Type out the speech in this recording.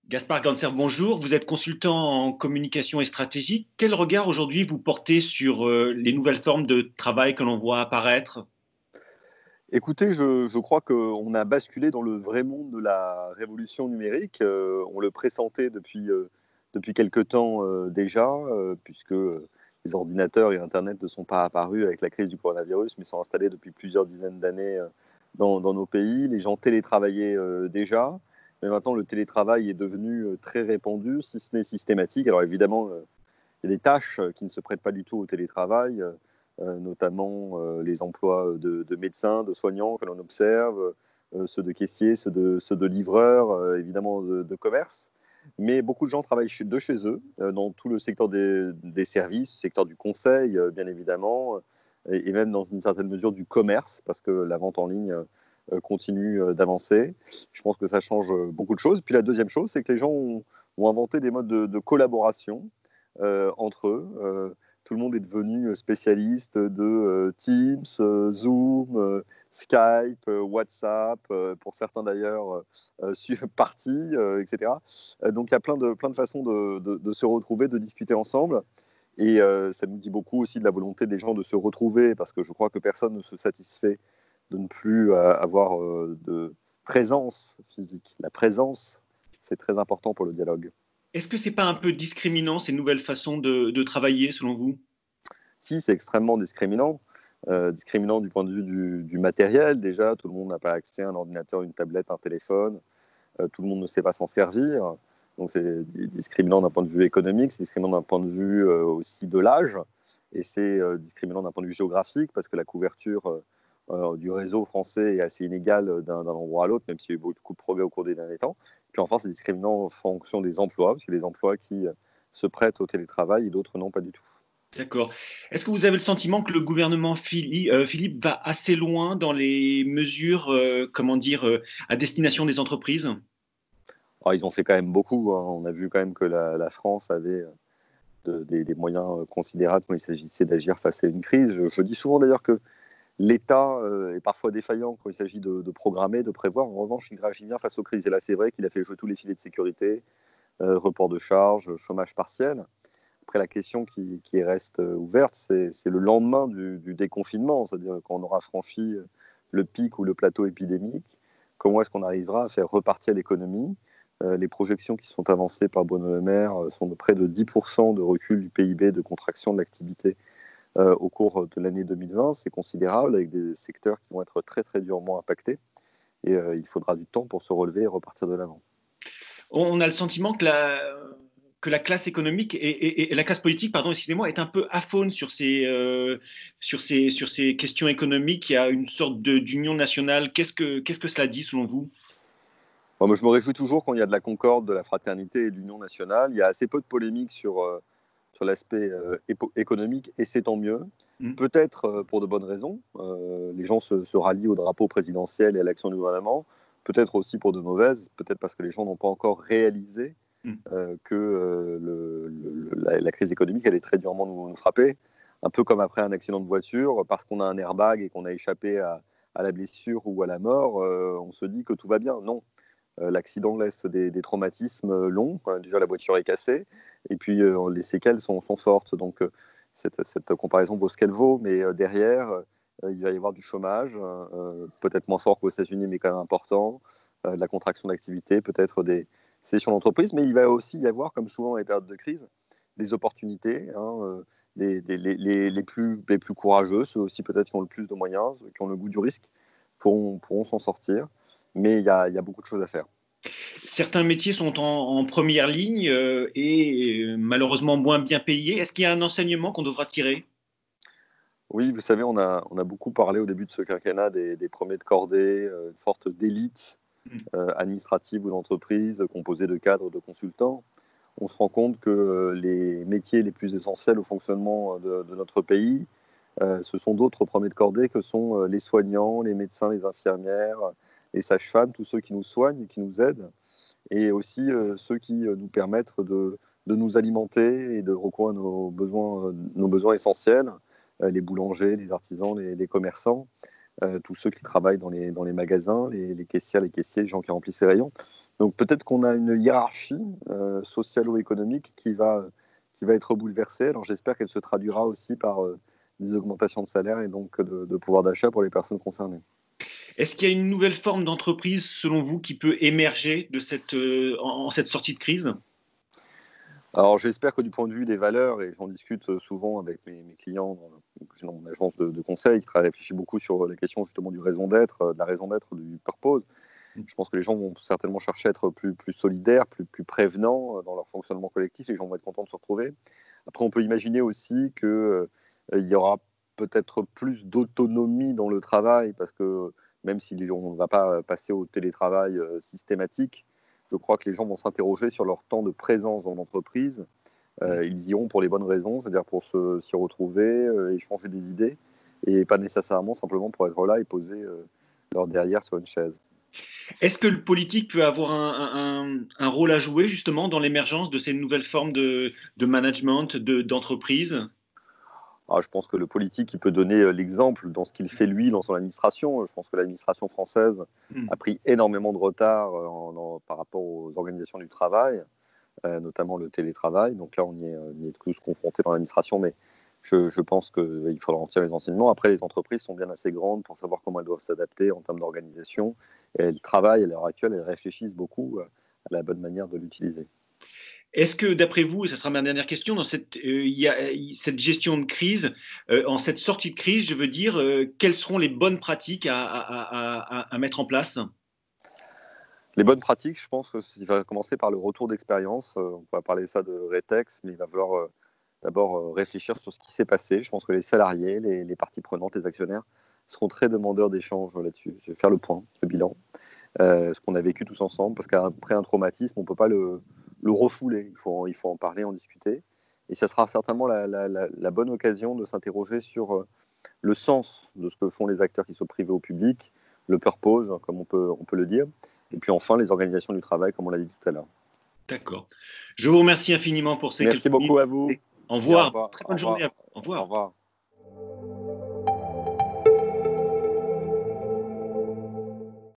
Gaspard Gantzer, bonjour. Vous êtes consultant en communication et stratégie. Quel regard aujourd'hui vous portez sur les nouvelles formes de travail que l'on voit apparaître? Écoutez, je crois qu'on a basculé dans le vrai monde de la révolution numérique. On le pressentait depuis quelque temps, déjà, puisque, les ordinateurs et internet ne sont pas apparus avec la crise du coronavirus, mais sont installés depuis plusieurs dizaines d'années, dans nos pays. Les gens télétravaillaient, déjà, mais maintenant le télétravail est devenu, très répandu, si ce n'est systématique. Alors évidemment, il y a des tâches qui ne se prêtent pas du tout au télétravail, notamment les emplois de médecins, de soignants que l'on observe, ceux de caissiers, ceux de livreurs, évidemment de commerce. Mais beaucoup de gens travaillent de chez eux, dans tout le secteur des services, le secteur du conseil, bien évidemment, et même dans une certaine mesure du commerce, parce que la vente en ligne continue d'avancer. Je pense que ça change beaucoup de choses. Puis la deuxième chose, c'est que les gens ont inventé des modes de collaboration entre eux. Tout le monde est devenu spécialiste de Teams, Zoom, Skype, WhatsApp, pour certains d'ailleurs, Party, etc. Donc il y a plein de façons de se retrouver, de discuter ensemble. Et ça nous dit beaucoup aussi de la volonté des gens de se retrouver, parce que je crois que personne ne se satisfait de ne plus avoir de présence physique. La présence, c'est très important pour le dialogue. Est-ce que c'est pas un peu discriminant ces nouvelles façons de travailler selon vous? Si, c'est extrêmement discriminant. Discriminant du point de vue du matériel, déjà, tout le monde n'a pas accès à un ordinateur, une tablette, un téléphone, tout le monde ne sait pas s'en servir. Donc c'est discriminant d'un point de vue économique, c'est discriminant d'un point de vue aussi de l'âge, et c'est discriminant d'un point de vue géographique, parce que la couverture du réseau français est assez inégale d'un endroit à l'autre, même s'il y a eu beaucoup de progrès au cours des derniers temps. Puis enfin, c'est discriminant en fonction des emplois, parce qu'il y a des emplois qui se prêtent au télétravail et d'autres non, pas du tout. D'accord. Est-ce que vous avez le sentiment que le gouvernement Philippe va assez loin dans les mesures, comment dire, à destination des entreprises? Alors, ils ont fait quand même beaucoup, hein. On a vu quand même que la France avait des moyens considérables quand il s'agissait d'agir face à une crise. Je dis souvent d'ailleurs que l'État est parfois défaillant quand il s'agit de programmer, de prévoir. En revanche, il réagit bien face aux crises. Et là, c'est vrai qu'il a fait jouer tous les filets de sécurité, report de charges, chômage partiel. Après, la question qui reste ouverte, c'est le lendemain du déconfinement, c'est-à-dire quand on aura franchi le pic ou le plateau épidémique, comment est-ce qu'on arrivera à faire repartir l'économie? Les projections qui sont avancées par Bruno Le Maire sont de près de 10% de recul du PIB, de contraction de l'activité au cours de l'année 2020. C'est considérable, avec des secteurs qui vont être très très durement impactés. Et il faudra du temps pour se relever et repartir de l'avant. On a le sentiment que la classe économique et la classe politique, pardon, excusez-moi, est un peu aphone sur ces questions économiques. Il y a une sorte d'union nationale. Qu'est-ce que cela dit selon vous? Bon, moi, je me réjouis toujours quand il y a de la concorde, de la fraternité et de l'union nationale. Il y a assez peu de polémiques sur l'aspect économique, et c'est tant mieux. Mm. Peut-être pour de bonnes raisons. Les gens se rallient au drapeau présidentiel et à l'action du gouvernement. Peut-être aussi pour de mauvaises. Peut-être parce que les gens n'ont pas encore réalisé Mm. que la crise économique allait très durement nous frapper. Un peu comme après un accident de voiture, parce qu'on a un airbag et qu'on a échappé à la blessure ou à la mort, on se dit que tout va bien. Non, l'accident laisse des traumatismes longs. Déjà, la voiture est cassée, et puis les séquelles sont fortes. Donc, cette comparaison vaut ce qu'elle vaut, mais derrière, il va y avoir du chômage, peut-être moins fort qu'aux États-Unis, mais quand même important, de la contraction d'activité, peut-être des cessions d'entreprise, mais il va aussi y avoir, comme souvent dans les périodes de crise, des opportunités, hein, les plus courageux, ceux aussi peut-être qui ont le plus de moyens, ceux qui ont le goût du risque, pourront s'en sortir. Mais il y a beaucoup de choses à faire. Certains métiers sont en première ligne et malheureusement moins bien payés. Est-ce qu'il y a un enseignement qu'on devra tirer? Oui, vous savez, on a beaucoup parlé au début de ce quinquennat des premiers de cordée, une sorte d'élite Mm. administrative ou d'entreprise composée de cadres, de consultants. On se rend compte que les métiers les plus essentiels au fonctionnement de notre pays, ce sont d'autres premiers de cordée, que sont les soignants, les médecins, les infirmières, les sages-femmes, tous ceux qui nous soignent et qui nous aident, et aussi ceux qui nous permettent de nous alimenter et de recourir à nos besoins essentiels, les boulangers, les artisans, les commerçants. tous ceux qui travaillent dans les magasins, les caissières, les caissiers, les gens qui remplissent les rayons. Donc peut-être qu'on a une hiérarchie socialo-économique qui va être bouleversée. Alors j'espère qu'elle se traduira aussi par des augmentations de salaire et donc de pouvoir d'achat pour les personnes concernées. Est-ce qu'il y a une nouvelle forme d'entreprise, selon vous, qui peut émerger de en cette sortie de crise? Alors j'espère que du point de vue des valeurs, et j'en discute souvent avec mes clients dans mon agence de conseil, qui réfléchit beaucoup sur la question justement du raison d'être, de la raison d'être du purpose. Je pense que les gens vont certainement chercher à être plus solidaires, plus prévenants dans leur fonctionnement collectif. Les gens vont être contents de se retrouver. Après, on peut imaginer aussi qu'il y aura peut-être plus d'autonomie dans le travail, parce que même si on ne va pas passer au télétravail systématique, je crois que les gens vont s'interroger sur leur temps de présence dans l'entreprise. Ils iront pour les bonnes raisons, c'est-à-dire pour s'y retrouver, échanger des idées, et pas nécessairement simplement pour être là et poser leur derrière sur une chaise. Est-ce que le politique peut avoir un rôle à jouer justement dans l'émergence de ces nouvelles formes de management, d'entreprise? Je pense que le politique, il peut donner l'exemple dans ce qu'il fait lui dans son administration. Je pense que l'administration française a Hmm. pris énormément de retard par rapport aux organisations du travail, notamment le télétravail. Donc là, on y est tous confrontés dans l'administration, mais je pense qu'il faudra en tirer les enseignements. Après, les entreprises sont bien assez grandes pour savoir comment elles doivent s'adapter en termes d'organisation. Et elles travaillent à l'heure actuelle, elles réfléchissent beaucoup à la bonne manière de l'utiliser. Est-ce que, d'après vous, et ce sera ma dernière question, dans cette gestion de crise, en cette sortie de crise, je veux dire, quelles seront les bonnes pratiques à mettre en place? Les bonnes pratiques, je pense qu'il va commencer par le retour d'expérience. On va parler ça de rétex, mais il va falloir d'abord réfléchir sur ce qui s'est passé. Je pense que les salariés, les parties prenantes, les actionnaires seront très demandeurs d'échanges là-dessus. Je vais faire le point, le bilan, ce qu'on a vécu tous ensemble, parce qu'après un traumatisme, on ne peut pas le refouler. Il faut en parler, en discuter. Et ça sera certainement la bonne occasion de s'interroger sur le sens de ce que font les acteurs qui sont privés au public, le purpose, comme on peut le dire, et puis enfin les organisations du travail, comme on l'a dit tout à l'heure. D'accord. Je vous remercie infiniment pour ces quelques Merci beaucoup minutes. à vous Au et au revoir. revoir. Très Au bonne journée revoir. à vous. Au Au revoir. revoir.